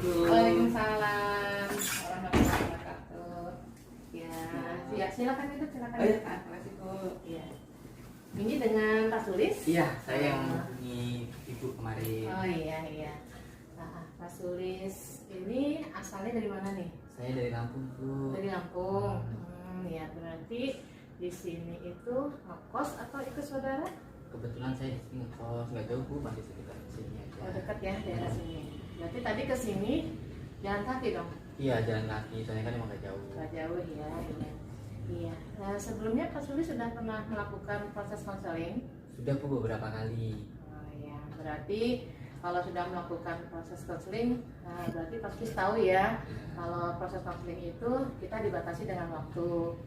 Assalamualaikum. Waalaikumsalam warahmatullahi wabarakatuh. Ya, silakan itu, silakan. Terima kasih Bu. Ya. Ini dengan Pak Sulis? Iya, saya yang menghubungi Ibu kemarin. Oh iya. Pak Sulis ini asalnya dari mana nih? Saya dari Lampung Bu. Dari Lampung. Ya berarti di sini itu ngekos atau ikut saudara? Kebetulan saya di sini ngekos, nggak jauh Bu, masih sekitar sini aja. Oh dekat ya daerah sini. Berarti tadi ke sini jalan kaki dong? Iya, jalan kaki, soalnya kan emang nggak jauh. Gak jauh ya. Iya. Nah, sebelumnya Pak Sulis sudah pernah melakukan proses konseling? Sudah Bu beberapa kali. Oh ya, berarti kalau sudah melakukan proses konseling, berarti Pak Sulis tahu ya kalau proses konseling itu kita dibatasi dengan waktu.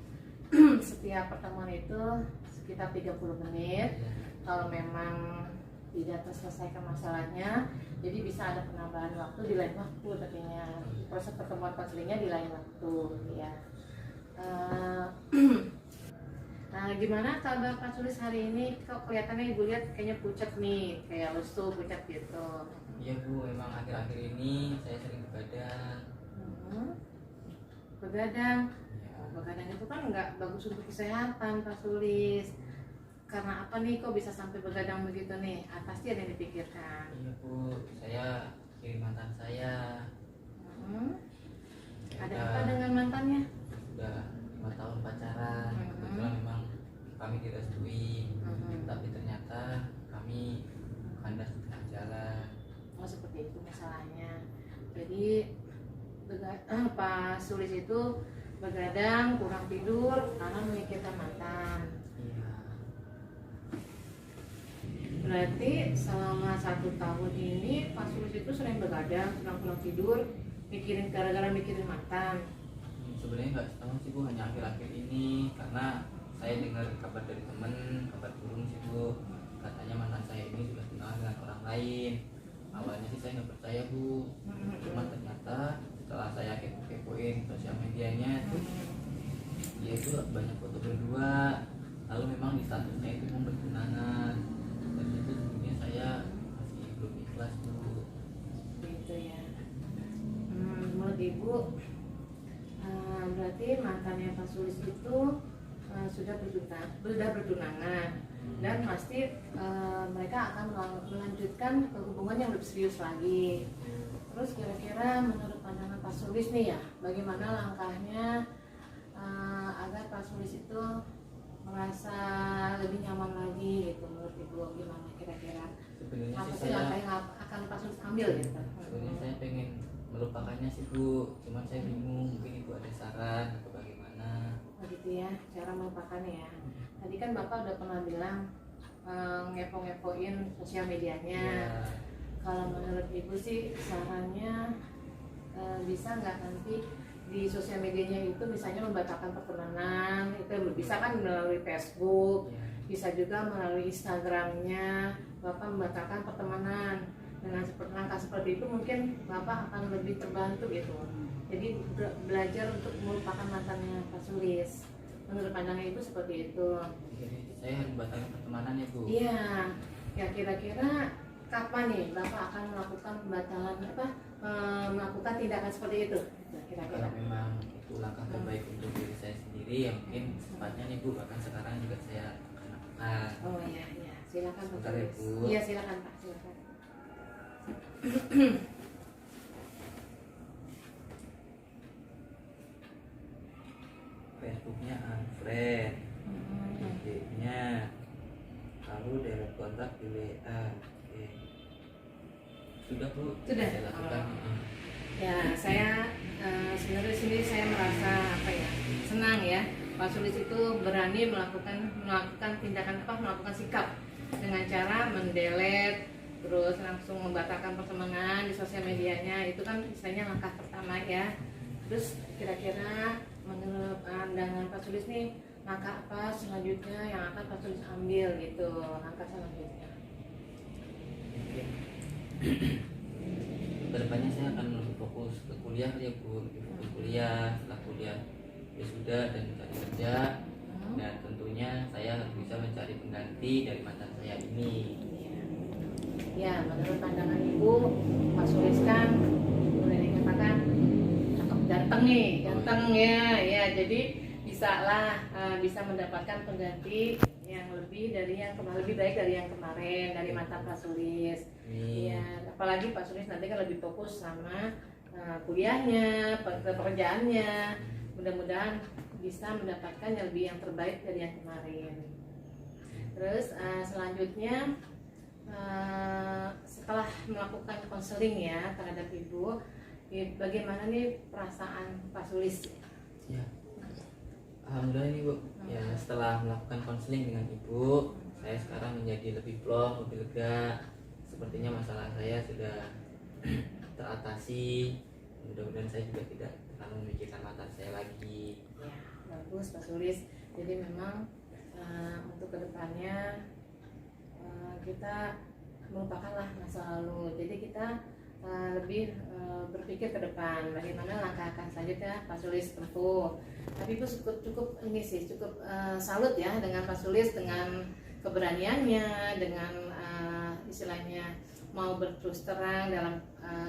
Setiap pertemuan itu sekitar 30 menit. Kalau memang tidak terselesaikan masalahnya, jadi bisa ada penambahan waktu di lain waktu tentunya. Proses pertemuan konselingnya di lain waktu ya. Nah, gimana kabar Pak Sulis hari ini? Kok kelihatannya Ibu lihat kayaknya pucat nih, kayak lesu, pucat gitu. Iya Bu, emang akhir-akhir ini saya sering begadang. Begadang. Ya. Begadang itu kan nggak bagus untuk kesehatan Pak Sulis. Karena apa nih kok bisa sampai begadang begitu nih? Pasti ada yang dipikirkan. Iya Bu, saya kirim mantan saya. Ada apa dengan mantannya? Sudah 5 tahun pacaran. Kebetulan memang kami direstui, tapi ternyata kami kandas di tengah jalan. Oh seperti itu masalahnya. Jadi Pak Sulis itu begadang, kurang tidur karena memikirkan mantan. Iya. Berarti selama 1 tahun ini Pak Sulis itu sering begadang, kurang tidur, gara-gara mikirin mantan. Sebenarnya nggak setahun sih Bu, hanya akhir-akhir ini karena saya dengar kabar dari temen, kabar burung sih Bu, katanya mantan saya ini sudah tunangan dengan orang lain. Awalnya sih saya nggak percaya Bu, cuma ternyata setelah saya kepoin sosial medianya tuh dia itu banyak foto berdua, lalu memang di statusnya itu mau bertunangan, dan itu sebenarnya saya masih belum ikhlas Bu. Gitu ya. Menurut Ibu, berarti mantannya Pak Sulis itu sudah bertunangan dan pasti mereka akan melanjutkan hubungan yang lebih serius lagi. Terus kira-kira menurut pandangan Pak Sulis nih ya, bagaimana langkahnya agar Pak Sulis itu merasa lebih nyaman lagi gitu? Menurut Ibu gimana kira-kira? Sebenarnya Apa sih sih langkah yang akan Pak Sulis ambil gitu? sebenarnya saya pengen melupakannya sih Bu, cuman saya bingung, mungkin Ibu ada saran atau bagaimana. Begitu ya, cara melupakannya ya. Tadi kan Bapak udah pernah bilang ngepo-ngepoin sosial medianya. Ya. Kalau menurut Ibu sih sarannya bisa nggak nanti di sosial medianya itu misalnya membatalkan pertemanan, itu bisa kan melalui Facebook, Ya. bisa juga melalui Instagramnya Bapak membatalkan pertemanan. Dengan langkah seperti itu mungkin Bapak akan lebih terbantu gitu. Jadi belajar untuk melupakan mantannya Pak Sulis. Menurut pandangan Ibu seperti itu. Jadi saya harus batalkan pertemanan ya Bu. Iya. Ya kira-kira kapan nih Bapak akan melakukan pembatalan melakukan tindakan seperti itu? Kira-kira. Kalau memang itu langkah terbaik untuk diri saya sendiri, ya mungkin secepatnya nih Bu, bahkan sekarang juga saya akan lakukan. Oh iya, silakan Pak Sebentar ya, Sulis. Bu. Iya silakan Pak, silakan. Facebooknya unfriend, IG-nya, lalu delete kontak di WA. Oke. Sudah Bu, Sudah? saya lakukan. Ya saya sebenarnya sini saya merasa senang ya Pak Sulis itu berani melakukan tindakan melakukan sikap dengan cara mendelete, terus langsung membatalkan pertemanan di sosial medianya. Itu kan istilahnya langkah pertama ya. Terus kira-kira menurut pandangan Pak Sulis nih, langkah apa selanjutnya yang akan Pak Sulis ambil gitu, langkah selanjutnya? Kedepannya saya akan lebih fokus ke kuliah ya Bu, lebih fokus kuliah. Setelah kuliah ya sudah dan mencari kerja, dan tentunya saya harus bisa mencari pengganti dari mantan saya ini. Ya, menurut pandangan Ibu, Pak Sulis kan udah kan cakep ganteng nih, ganteng ya, jadi bisa mendapatkan pengganti yang lebih dari yang kemarin, lebih baik dari yang kemarin, dari mata Pak Sulis. Iya, apalagi Pak Sulis nanti kan lebih fokus sama kuliahnya, pekerjaannya. Mudah-mudahan bisa mendapatkan yang lebih yang terbaik dari yang kemarin. Terus selanjutnya setelah melakukan konseling ya terhadap ibu, bagaimana nih perasaan Pak Sulis? Ya, alhamdulillah nih Bu. Ya, setelah melakukan konseling dengan ibu, saya sekarang menjadi lebih plong, lebih lega. Sepertinya masalah saya sudah teratasi. Mudah-mudahan saya juga tidak terlalu memikirkan mata saya lagi. Ya, bagus Pak Sulis. Jadi memang untuk kedepannya kita melupakanlah masa lalu. Jadi kita lebih berpikir ke depan bagaimana langkah selanjutnya Pak Sulis tempuh. Tapi Ibu cukup ini sih, cukup salut ya dengan Pak Sulis, dengan keberaniannya, dengan istilahnya mau berterus terang dalam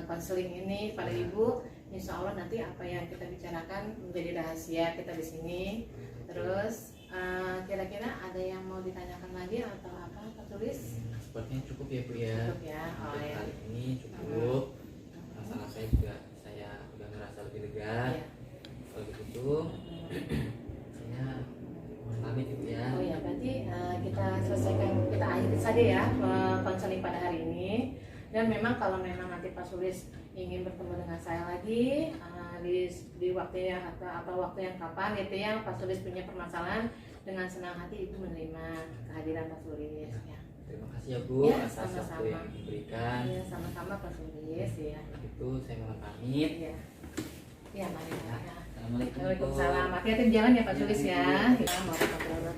konseling ini pada Ibu. Insya Allah nanti apa yang kita bicarakan menjadi rahasia kita di sini. Terus kira-kira ada yang mau ditanyakan lagi atau apa Pak Sulis? Sepertinya cukup ya Bu ya. Cukup ya. Untuk kali ini cukup. Masalah saya juga sudah merasa lebih lega. Ya. Kalau begitu saya mohon pamit Ibu ya. Oh ya, berarti kita selesaikan, kita akhiri saja ya konseling pada hari ini. Dan memang kalau memang nanti Pak Sulis ingin bertemu dengan saya lagi di waktu atau waktu yang kapan gitu ya, Pak Sulis punya permasalahan, dengan senang hati Ibu menerima kehadiran Pak Sulis ya. Terima kasih ya Bu Ya, atas waktu yang diberikan. Ya, sama-sama Pak Sulis ya. Itu saya mohon pamit. Ya, ya mari. Assalamualaikum. Waalaikumsalam. Hati-hati di jalan ya Pak Sulis ya. Kita mau